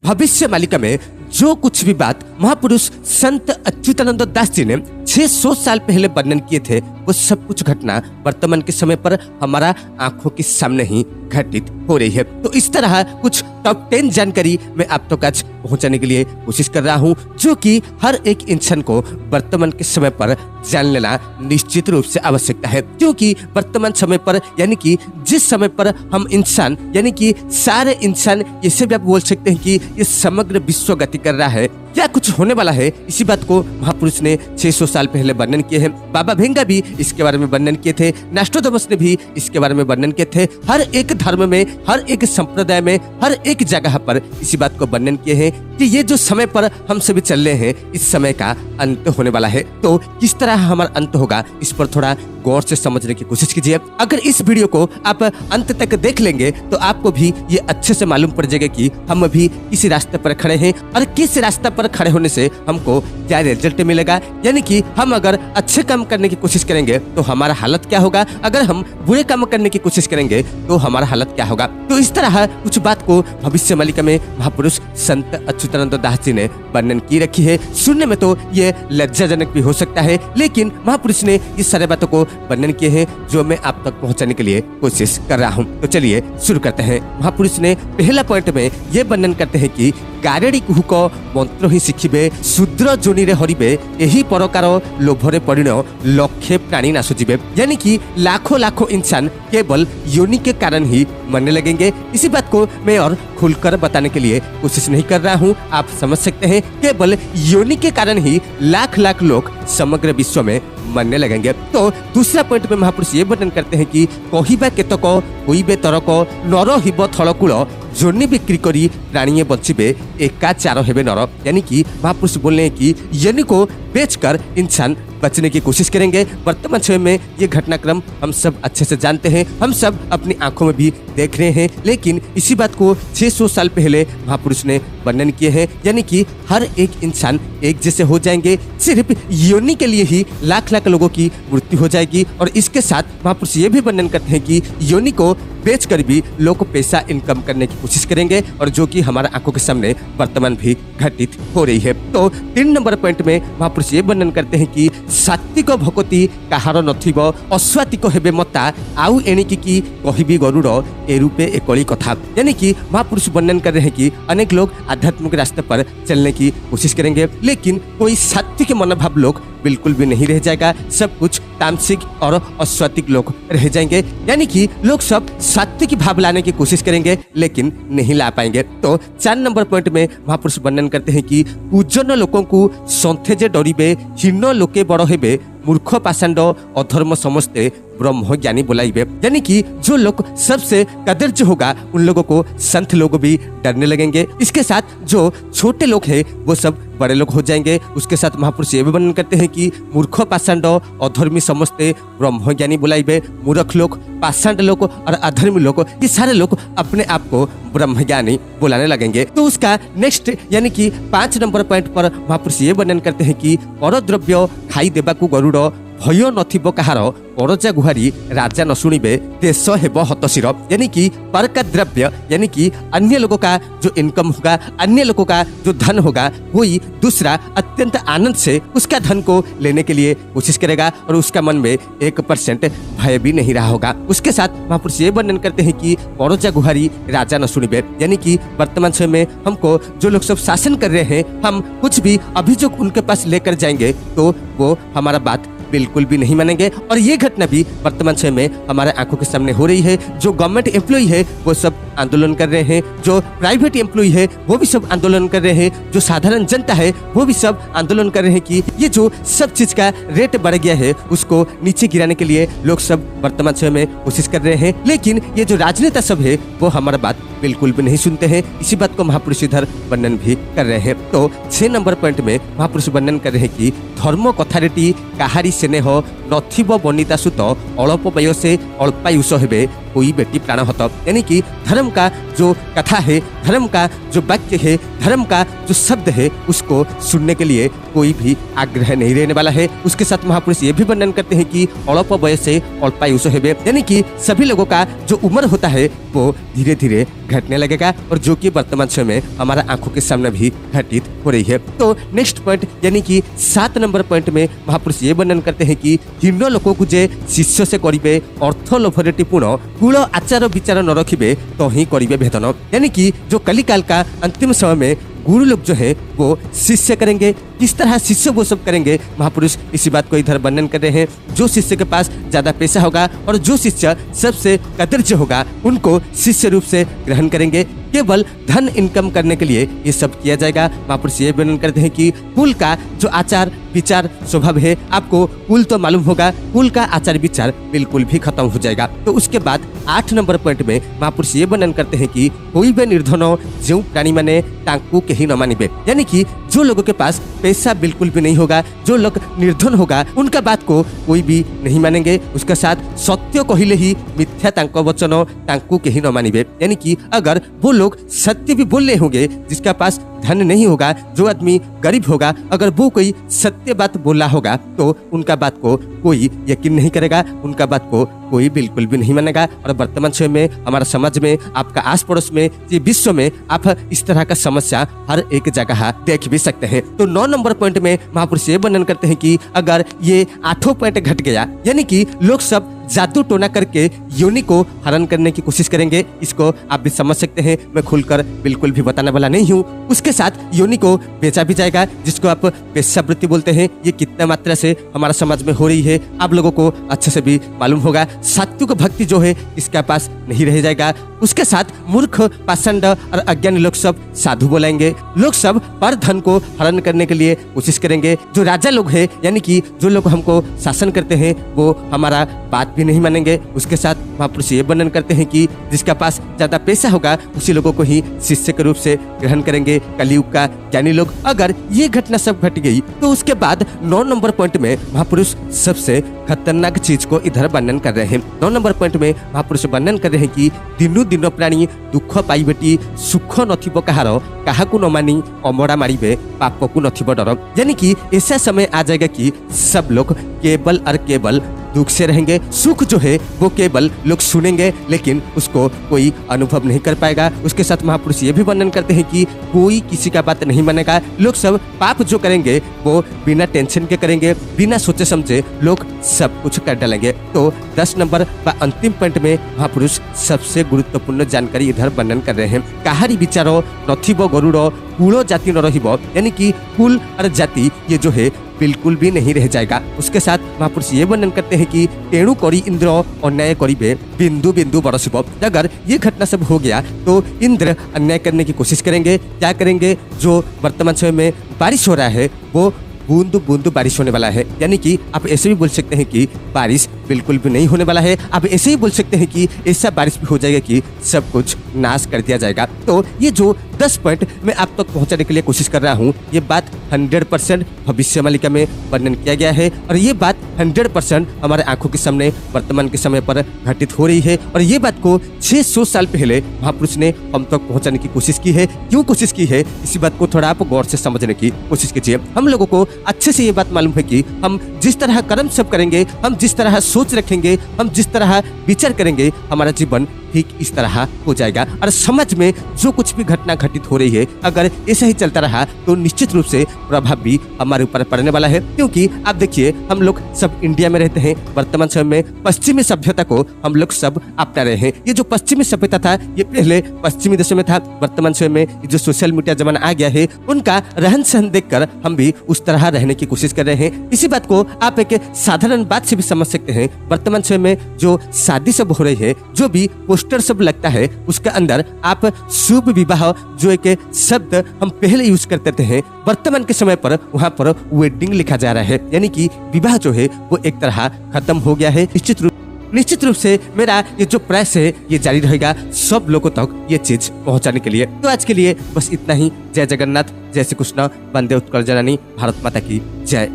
भविष्य मालिका में जो कुछ भी बात महापुरुष संत अच्युतानंद दास जी ने 600 साल पहले वर्णन किए थे, वो सब कुछ घटना वर्तमान के समय पर हमारा आंखों के सामने ही घटित हो रही है। तो इस तरह कुछ टॉप 10 जानकारी मैं आप तक आज पहुंचाने के लिए कोशिश कर रहा हूं, जो कि हर एक इंसान को वर्तमान के समय पर जान लेना निश्चित रूप से आवश्यकता है। क्योंकि वर्तमान समय पर यानी कि जिस समय पर हम इंसान यानी कि सारे इंसान, इसे भी आप बोल सकते हैं कि ये समग्र विश्व गति कर रहा है, क्या कुछ होने वाला है, इसी बात को महापुरुष ने 600 साल पहले वर्णन किए हैं। बाबा भेंगा भी इसके बारे में वर्णन किए थे, नोस्ट्राडामस ने भी इसके बारे में वर्णन किए थे। हर एक धर्म में, हर एक संप्रदाय में, हर एक जगह पर इसी बात को वर्णन किए हैं कि ये जो समय पर हम सभी चल रहे हैं, इस समय का अंत होने वाला है। तो किस तरह हमारा अंत होगा, इस पर थोड़ा गौर से समझने की कोशिश कीजिए। अगर इस वीडियो को आप अंत तक देख लेंगे तो आपको भी ये अच्छे से मालूम पड़ जाएगा कि हम अभी किस रास्ते पर खड़े हैं और किस रास्ते पर खड़े होने से हमको क्या रिजल्ट मिलेगा। यानी कि हम अगर अच्छे काम करने की कोशिश करेंगे तो हमारा हालत क्या होगा, अगर हम बुरे काम करने की कोशिश करेंगे तो हमारा हालत क्या होगा। तो इस तरह कुछ बात को भविष्य मालिका में महापुरुष संत अच्युतानंद दास जी ने वर्णन की रखी है। सुनने में तो ये लज्जाजनक भी हो सकता है, लेकिन महापुरुष ने ये सारे बातों को वर्णन किए हैं जो मैं आप तक पहुंचाने के लिए कोशिश कर रहा हूं। तो चलिए शुरू करते हैं। महापुरुष ने पहला पॉइंट में ये वर्णन करते हैं कि गारेड़ी कुहुक मंत्र ही शिखिबे, शूद्र जोनिरे हरिबे, यही प्रकार लोभरे पड़िण लक्षे प्राणी नाश जीवे। यानी कि लाखों लाखों इंसान केवल योनि के कारण ही मरने लगेंगे। इसी बात को मैं और खुलकर बताने के लिए कोशिश नहीं कर रहा हूँ, आप समझ सकते हैं। केवल योनि के कारण ही लाख लाख लोग समग्र विश्व में मरने लगेंगे। तो दूसरा पॉइंट में महापुरुष ये वर्णन करते हैं कि कहिबा केतक होइबे तरक, नर हिब थलकूल, जोनि बिक्री करी प्राणी बचिबे, एकाचार हेबे नर। यानी कि महापुरुष बोल रहे हैं कि योनि को बेचकर इंसान बचने की कोशिश करेंगे। वर्तमान समय में ये घटनाक्रम हम सब अच्छे से जानते हैं, हम सब अपनी आंखों में भी देख रहे हैं, लेकिन इसी बात को 600 साल पहले महापुरुष ने वर्णन किए हैं। यानी कि हर एक इंसान एक जैसे हो जाएंगे, सिर्फ योनि के लिए ही लाख लाख लोगों की मृत्यु हो जाएगी। और इसके साथ महापुरुष ये भी वर्णन करते हैं कि योनि को बेचकर भी लोग पैसा इनकम करने की कोशिश करेंगे, और जो कि हमारा आंखों के सामने वर्तमान भी घटित हो रही है। तो 3 नंबर पॉइंट में महापुरुष ये वर्णन करते हैं कि सात्विक भक्ति कहार नथिब, अस्वातिक हेबे मता, आउ एणिकी की कहिबी गरुड़, ए रूपे एकली कथा। यानी कि महापुरुष वर्णन कर रहे हैं कि अनेक लोग आध्यात्मिक रास्ते पर चलने की कोशिश करेंगे, लेकिन कोई सात्विक मनोभाव लोग बिल्कुल भी नहीं रह जाएगा। सब कुछ तामसिक और अस्वातिक लोग रह जाएंगे। यानी कि लोग सब सात्विक भाव लाने की कोशिश करेंगे, लेकिन नहीं ला पाएंगे। तो 4 नंबर पॉइंट में महापुरुष वर्णन करते हैं कि पूजन लोकों को संथे जे डरिबे, हीन लोके बड़ हेबे, मूर्ख पाषांड अधर्म समस्ते ब्रह्म ज्ञानी बुलाइबे। यानी कि जो लोग सबसे कदर्ज होगा उन लोगों को संत लोग भी डरने लगेंगे। इसके साथ जो छोटे लोग हैं वो सब बड़े लोग हो जाएंगे। उसके साथ महापुरुष ये भी वर्णन करते हैं कि मूर्ख पाषांड अधर्मी समस्ते ब्रह्म ज्ञानी बुलाइबे। मूर्ख लोग, पाषांड लोग और अधर्मी लोग, ये सारे लोग अपने आप को ब्रह्म ज्ञानी बुलाने लगेंगे। तो उसका नेक्स्ट यानी कि 5 नंबर पॉइंट पर महापुरुष ये वर्णन करते हैं कि पर द्रव्य खाई देबाकू गरुड़, भय नथिब कहार, परजा गुहारी राजा न सुनिबे, देश हेब हतशिर। यानी कि पर का द्रव्य यानी कि अन्य लोगों का जो इनकम होगा, अन्य लोगों का जो धन होगा, वही दूसरा अत्यंत आनंद से उसका धन को लेने के लिए कोशिश करेगा, और उसका मन में 1% भय भी नहीं रहा होगा। उसके साथ महापुरुष ये वर्णन करते हैं कि परजा गुहारी राजा न सुनिबे। यानी कि वर्तमान समय में हमको जो लोग सब शासन कर रहे हैं, हम कुछ भी अभियोग उनके पास लेकर जाएंगे तो वो हमारा बात बिल्कुल भी नहीं मानेंगे। और ये घटना भी वर्तमान समय में हमारे आंखों के सामने हो रही है। जो गवर्नमेंट एम्प्लॉय है वो सब आंदोलन कर रहे हैं, जो प्राइवेट एम्प्लॉय है वो भी सब आंदोलन कर रहे हैं, जो साधारण जनता है वो भी सब आंदोलन कर रहे हैं कि ये जो सब चीज का रेट बढ़ गया है उसको नीचे गिराने के लिए लोग सब वर्तमान समय में कोशिश कर रहे हैं। लेकिन ये जो राजनेता सब है वो हमारा बात बिल्कुल भी नहीं सुनते हैं। इसी बात को महापुरुष इधर वर्णन भी कर रहे हैं। तो 6 नंबर पॉइंट में महापुरुष वर्णन कर रहे हैं कि धर्म कथारिटी काहारी स्नेह नथिब बनिता सुत अल्प वयसे अल्पायुष हेबे कोई बेटी प्राणहत। यानी कि धर्म का जो कथा है, धर्म का जो वाक्य है, धर्म का जो शब्द है, उसको सुनने के लिए कोई भी आग्रह नहीं रहने वाला है। उसके साथ महापुरुष ये भी वर्णन करते हैं कि अल्प वयसे अल्पायुष हेबे, यानी कि सभी लोगों का जो उम्र होता है वो धीरे धीरे घटने लगेगा, और जो कि वर्तमान समय में हमारा आंखों के सामने भी घटित हो रही है। तो नेक्स्ट पॉइंट यानी कि 7 नंबर पॉइंट में महापुरुष ये वर्णन करते हैं कि हीन लोक को जे शिष्य से करिवे अर्थ लोभरे टिपुण कुल आचार विचार न रखिबे तो ही करिवे भेदन। यानी कि जो कलिकाल का अंतिम समय में गुरु लोग जो है वो शिष्य करेंगे, किस तरह शिष्य वो सब करेंगे महापुरुष इसी बात को इधर वर्णन कर रहे हैं। जो शिष्य के पास ज्यादा पैसा होगा और जो शिष्य सबसे कदर्ज होगा उनको शिष्य रूप से ग्रहण करेंगे। केवल धन इनकम करने के लिए ये सब किया जाएगा। महापुरुष ये वर्णन करते हैं कि कुल का जो आचार विचार स्वभाव है, आपको कुल तो मालूम होगा, कुल का आचार विचार बिल्कुल भी खत्म हो जाएगा। तो उसके बाद 8 नंबर पॉइंट में महापुरुष ये वर्णन करते हैं कि कोई भी निर्धन जो प्राणी माने तांकू के ही न मानिबे। यानी कि जो लोगों के पास पैसा बिल्कुल भी नहीं होगा, जो लोग निर्धन होगा, उनका बात को कोई भी नहीं मानेंगे। उसके साथ सत्य कहिले ही मिथ्या तांको वचन तांकू के ही न मानिबे। यानी कि अगर वो लोग सत्य भी बोल रहे होंगे, जिसका पास धन नहीं होगा, जो आदमी गरीब होगा, अगर वो कोई सत्य बात बोला होगा तो उनका बात को कोई यकीन नहीं करेगा, उनका बात को कोई बिल्कुल भी नहीं मानेगा। और वर्तमान समय में हमारा समाज में, आपका आस पड़ोस में, ये विश्व में आप इस तरह का समस्या हर एक जगह देख भी सकते हैं। तो 9 नंबर पॉइंट में महापुरुष ये वर्णन करते हैं कि अगर ये 8 पॉइंट घट गया, यानी कि लोग सब जादू टोना करके योनि को हरण करने की कोशिश करेंगे। इसको आप भी समझ सकते हैं, मैं खुलकर बिल्कुल भी बताने वाला नहीं हूँ। उसके साथ योनि को बेचा भी जाएगा, जिसको आप वेश्यावृत्ति बोलते हैं। ये कितना मात्रा से हमारा समाज में हो रही है आप लोगों को अच्छे से भी मालूम होगा। सात्विक भक्ति जो है इसके पास नहीं रह जाएगा। उसके साथ मूर्ख, पाषंड और अज्ञानी लोग सब साधु बोलेंगे। लोग सब पर धन को हरण करने के लिए कोशिश करेंगे। जो राजा लोग हैं, यानी कि जो लोग हमको शासन करते हैं, वो हमारा बात भी नहीं मानेंगे। उसके साथ महापुरुष ये वर्णन करते हैं कि जिसका पास ज्यादा पैसा होगा उसी लोगों को ही शिष्य के रूप से ग्रहण करेंगे कलयुग का ज्ञानी लोग। अगर ये घटना सब घट गई तो उसके बाद 9 नंबर पॉइंट में महापुरुष सबसे खतरनाक चीज को इधर वर्णन कर रहे हैं। 9 नंबर पॉइंट में महापुरुष वर्णन कर रहे हैं कि दिनु दिन प्राणी दुख पाई बेटी सुख नथिब कहार काहाकू न मानी अमड़ा मारिबे पाप को नथिब डर। यानी कि ऐसा समय आ जाएगा कि सब लोग केवल और केवल दुख से रहेंगे। सुख जो है वो केवल लोग सुनेंगे लेकिन उसको कोई अनुभव नहीं कर पाएगा। उसके साथ महापुरुष ये भी वर्णन करते हैं कि कोई किसी का बात नहीं मानेगा। लोग सब पाप जो करेंगे वो बिना टेंशन के करेंगे, बिना सोचे समझे लोग सब कुछ कर डालेंगे। तो 10 नंबर व अंतिम पॉइंट में महापुरुष सबसे गुरुत्वपूर्ण जानकारी इधर वर्णन कर रहे हैं। काहारी विचारो नथिब गरुड़ कुल जाति न रहिब। यानी कि कुल और जाति ये जो है बिल्कुल भी नहीं रह जाएगा। उसके साथ महापुरुष ये वर्णन करते हैं कि तेणु करी इंद्र अन्याय करिबे बिंदु बिंदु बरसिब। अगर ये घटना सब हो गया तो इंद्र अन्याय करने की कोशिश करेंगे। क्या करेंगे? जो वर्तमान समय में बारिश हो रहा है वो बूंद बूंद बारिश होने वाला है। यानी कि आप ऐसे भी बोल सकते हैं कि बारिश बिल्कुल भी नहीं होने वाला है। आप ऐसे ही बोल सकते हैं कि ऐसा बारिश भी हो जाएगा कि सब कुछ नाश कर दिया जाएगा। तो ये जो 10 पॉइंट मैं आप तक पहुंचाने के लिए कोशिश कर रहा हूं, ये बात 100% भविष्य मालिका में वर्णन किया गया है और ये बात 100% हमारे आंखों के सामने वर्तमान के समय पर घटित हो रही है। और ये बात को 600 साल पहले महापुरुष ने हम तक पहुंचाने की कोशिश की है। क्यों कोशिश की है, इसी बात को थोड़ा आप गौर से समझने की कोशिश कीजिए। हम लोगों को अच्छे से ये बात मालूम है कि हम जिस तरह कर्म सब करेंगे, हम जिस तरह सोच रखेंगे, हम जिस तरह विचार करेंगे, हमारा जीवन ठीक इस तरह हो जाएगा। और समाज में जो कुछ भी घटना घटित हो रही है, अगर ऐसा ही चलता रहा तो निश्चित रूप से प्रभाव भी हमारे ऊपर पड़ने वाला है। क्योंकि आप देखिए, हम लोग सब इंडिया में रहते हैं। वर्तमान समय में पश्चिमी सभ्यता को हम लोग सब अपना रहे हैं। ये जो पश्चिमी सभ्यता था ये पहले पश्चिमी देशों में था। वर्तमान समय में जो सोशल मीडिया जमाना आ गया है, उनका रहन सहन देखकर हम भी उस तरह रहने की कोशिश कर रहे हैं। इसी बात को आप एक साधारण बात से भी समझ सकते हैं। वर्तमान समय में जो शादी सब हो रही है, जो भी पोस्टर सब लगता है, उसके अंदर आप शुभ विवाह जो एक शब्द हम पहले यूज करते थे, वर्तमान के समय पर वहां पर वेडिंग लिखा जा रहा है। यानी कि विवाह जो है वो एक तरह खत्म हो गया है। निश्चित रूप से मेरा ये जो प्रयास है ये जारी रहेगा सब लोगों तक ये चीज पहुंचाने के लिए। तो आज के लिए बस इतना ही। जय जगन्नाथ, जय श्री कृष्ण, वंदे उत्कल जननी, भारत माता की जय।